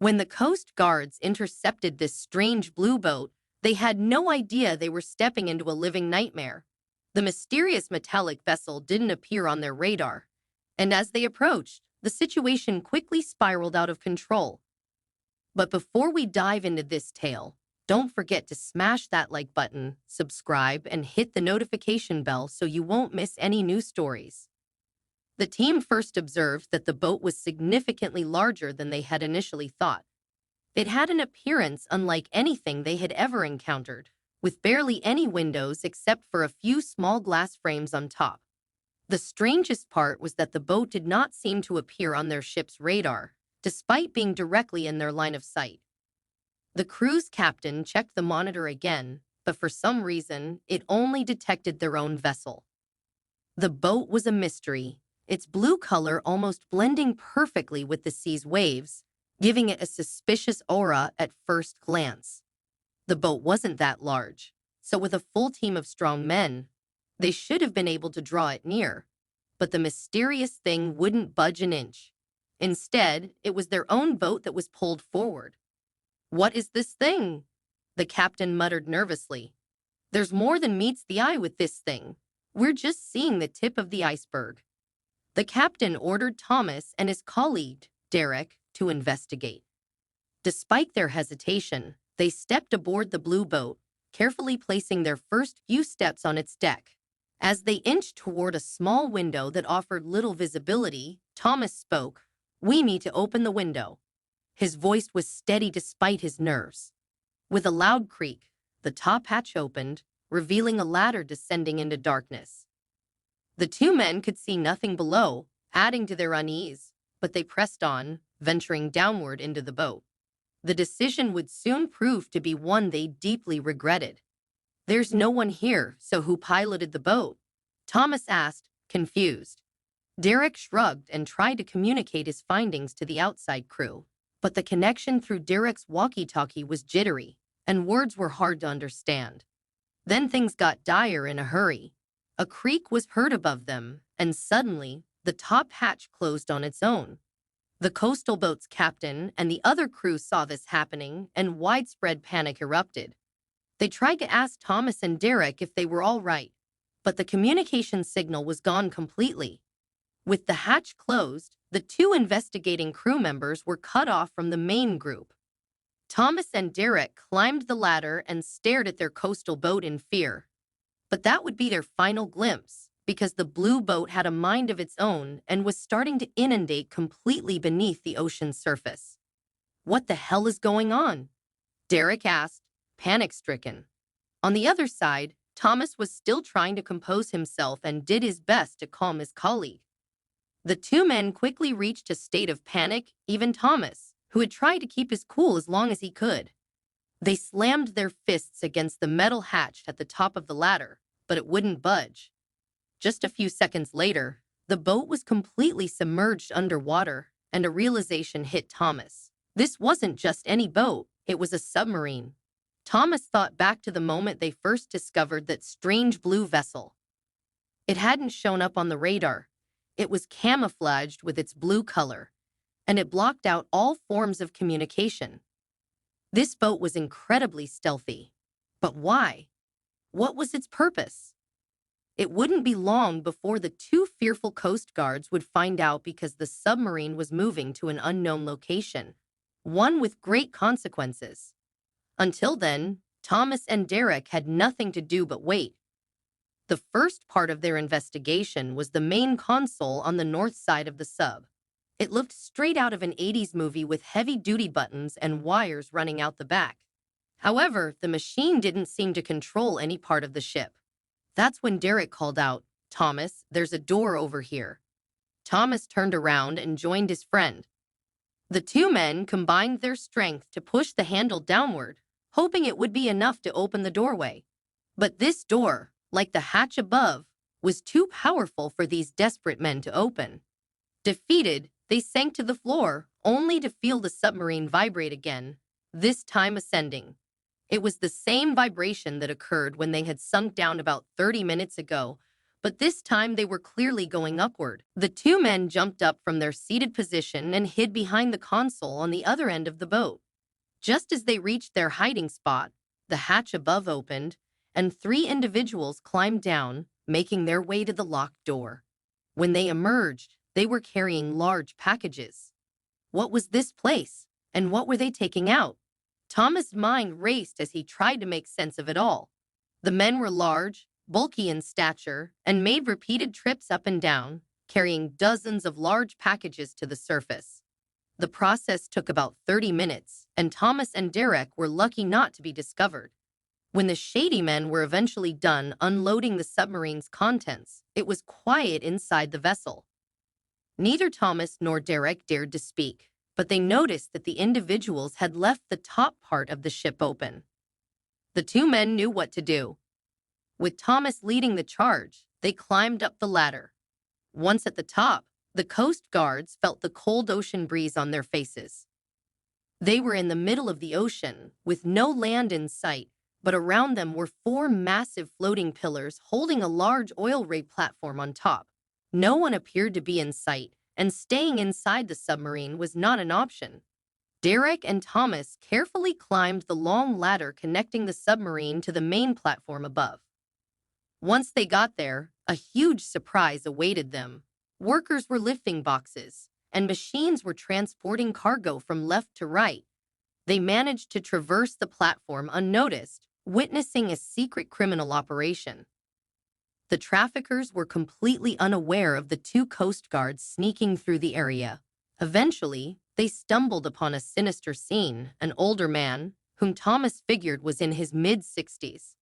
When the Coast Guards intercepted this strange blue boat, they had no idea they were stepping into a living nightmare. The mysterious metallic vessel didn't appear on their radar, and as they approached, the situation quickly spiraled out of control. But before we dive into this tale, don't forget to smash that like button, subscribe, and hit the notification bell so you won't miss any new stories. The team first observed that the boat was significantly larger than they had initially thought. It had an appearance unlike anything they had ever encountered, with barely any windows except for a few small glass frames on top. The strangest part was that the boat did not seem to appear on their ship's radar, despite being directly in their line of sight. The crew's captain checked the monitor again, but for some reason, it only detected their own vessel. The boat was a mystery, its blue color almost blending perfectly with the sea's waves, giving it a suspicious aura at first glance. The boat wasn't that large, so with a full team of strong men, they should have been able to draw it near, but the mysterious thing wouldn't budge an inch. Instead, it was their own boat that was pulled forward. "What is this thing?" the captain muttered nervously. "There's more than meets the eye with this thing. We're just seeing the tip of the iceberg." The captain ordered Thomas and his colleague, Derek, to investigate. Despite their hesitation, they stepped aboard the blue boat, carefully placing their first few steps on its deck. As they inched toward a small window that offered little visibility, Thomas spoke. "We need to open the window." His voice was steady despite his nerves. With a loud creak, the top hatch opened, revealing a ladder descending into darkness. The two men could see nothing below, adding to their unease, but they pressed on, venturing downward into the boat. The decision would soon prove to be one they deeply regretted. "There's no one here, so who piloted the boat?" Thomas asked, confused. Derek shrugged and tried to communicate his findings to the outside crew, but the connection through Derek's walkie-talkie was jittery, and words were hard to understand. Then things got dire in a hurry. A creak was heard above them, and suddenly, the top hatch closed on its own. The coastal boat's captain and the other crew saw this happening, and widespread panic erupted. They tried to ask Thomas and Derek if they were all right, but the communication signal was gone completely. With the hatch closed, the two investigating crew members were cut off from the main group. Thomas and Derek climbed the ladder and stared at their coastal boat in fear. But that would be their final glimpse, because the blue boat had a mind of its own and was starting to inundate completely beneath the ocean's surface. "What the hell is going on?" Derek asked, panic-stricken. On the other side, Thomas was still trying to compose himself and did his best to calm his colleague. The two men quickly reached a state of panic, even Thomas, who had tried to keep his cool as long as he could. They slammed their fists against the metal hatch at the top of the ladder, but it wouldn't budge. Just a few seconds later, the boat was completely submerged underwater, and a realization hit Thomas. This wasn't just any boat, it was a submarine. Thomas thought back to the moment they first discovered that strange blue vessel. It hadn't shown up on the radar. It was camouflaged with its blue color, and it blocked out all forms of communication. This boat was incredibly stealthy. But why? What was its purpose? It wouldn't be long before the two fearful coast guards would find out, because the submarine was moving to an unknown location, one with great consequences. Until then, Thomas and Derek had nothing to do but wait. The first part of their investigation was the main console on the north side of the sub. It looked straight out of an 80s movie with heavy-duty buttons and wires running out the back. However, the machine didn't seem to control any part of the ship. That's when Derek called out, "Thomas, there's a door over here." Thomas turned around and joined his friend. The two men combined their strength to push the handle downward, hoping it would be enough to open the doorway. But this door, like the hatch above, was too powerful for these desperate men to open. Defeated, they sank to the floor, only to feel the submarine vibrate again, this time ascending. It was the same vibration that occurred when they had sunk down about 30 minutes ago, But this time they were clearly going upward. The two men jumped up from their seated position and hid behind the console on the other end of the boat. Just as they reached their hiding spot, the hatch above opened, and three individuals climbed down, making their way to the locked door. When they emerged, they were carrying large packages. What was this place, and what were they taking out? Thomas' mind raced as he tried to make sense of it all. The men were large, bulky in stature, and made repeated trips up and down, carrying dozens of large packages to the surface. The process took about 30 minutes, and Thomas and Derek were lucky not to be discovered. When the shady men were eventually done unloading the submarine's contents, it was quiet inside the vessel. Neither Thomas nor Derek dared to speak, but they noticed that the individuals had left the top part of the ship open. The two men knew what to do. With Thomas leading the charge, they climbed up the ladder. Once at the top, the coast guards felt the cold ocean breeze on their faces. They were in the middle of the ocean, with no land in sight, but around them were four massive floating pillars holding a large oil rig platform on top. No one appeared to be in sight, and staying inside the submarine was not an option. Derek and Thomas carefully climbed the long ladder connecting the submarine to the main platform above. Once they got there, a huge surprise awaited them. Workers were lifting boxes, and machines were transporting cargo from left to right. They managed to traverse the platform unnoticed, witnessing a secret criminal operation. The traffickers were completely unaware of the two coast guards sneaking through the area. Eventually, they stumbled upon a sinister scene, an older man, whom Thomas figured was in his mid-60s.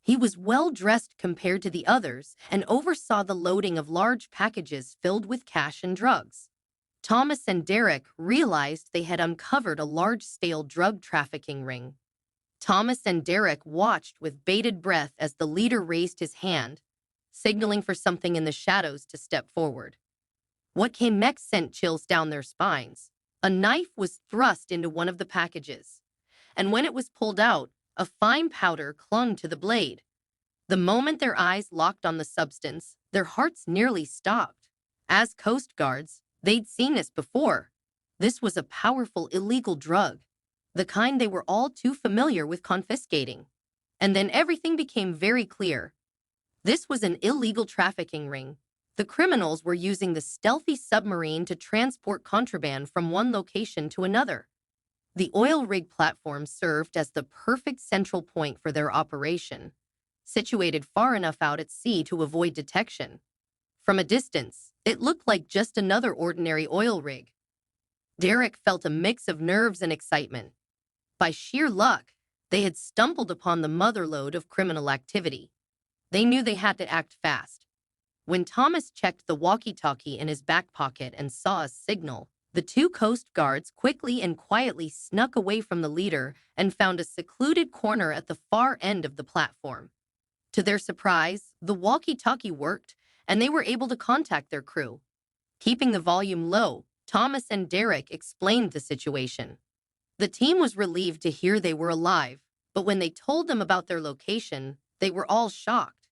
He was well-dressed compared to the others and oversaw the loading of large packages filled with cash and drugs. Thomas and Derek realized they had uncovered a large-scale drug trafficking ring. Thomas and Derek watched with bated breath as the leader raised his hand, signaling for something in the shadows to step forward. What came next sent chills down their spines. A knife was thrust into one of the packages, and when it was pulled out, a fine powder clung to the blade. The moment their eyes locked on the substance, their hearts nearly stopped. As Coast Guards, they'd seen this before. This was a powerful illegal drug, the kind they were all too familiar with confiscating. And then everything became very clear. This was an illegal trafficking ring. The criminals were using the stealthy submarine to transport contraband from one location to another. The oil rig platform served as the perfect central point for their operation, situated far enough out at sea to avoid detection. From a distance, it looked like just another ordinary oil rig. Derek felt a mix of nerves and excitement. By sheer luck, they had stumbled upon the motherlode of criminal activity. They knew they had to act fast. When Thomas checked the walkie-talkie in his back pocket and saw a signal, the two coast guards quickly and quietly snuck away from the leader and found a secluded corner at the far end of the platform. To their surprise, the walkie-talkie worked, and they were able to contact their crew. Keeping the volume low, Thomas and Derek explained the situation. The team was relieved to hear they were alive, but when they told them about their location, they were all shocked.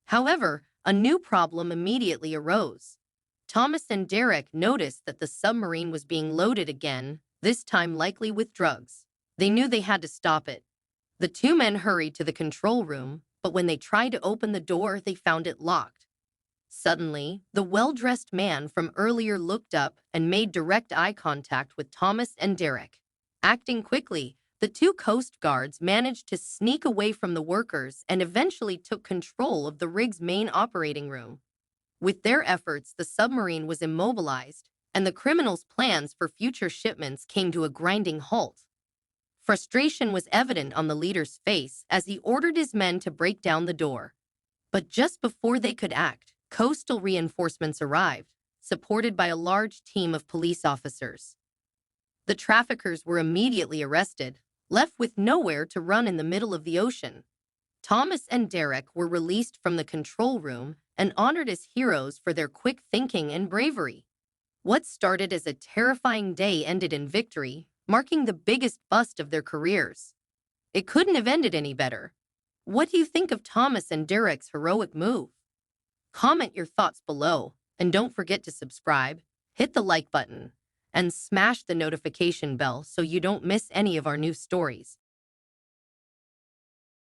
However, a new problem immediately arose. Thomas and Derek noticed that the submarine was being loaded again, this time likely with drugs. They knew they had to stop it. The two men hurried to the control room, but when they tried to open the door, they found it locked. Suddenly, the well-dressed man from earlier looked up and made direct eye contact with Thomas and Derek. Acting quickly, the two coast guards managed to sneak away from the workers and eventually took control of the rig's main operating room. With their efforts, the submarine was immobilized, and the criminals' plans for future shipments came to a grinding halt. Frustration was evident on the leader's face as he ordered his men to break down the door. But just before they could act, coastal reinforcements arrived, supported by a large team of police officers. The traffickers were immediately arrested, left with nowhere to run in the middle of the ocean. Thomas and Derek were released from the control room and honored as heroes for their quick thinking and bravery. What started as a terrifying day ended in victory, marking the biggest bust of their careers. It couldn't have ended any better. What do you think of Thomas and Derek's heroic move? Comment your thoughts below, and don't forget to subscribe, hit the like button, and smash the notification bell so you don't miss any of our new stories.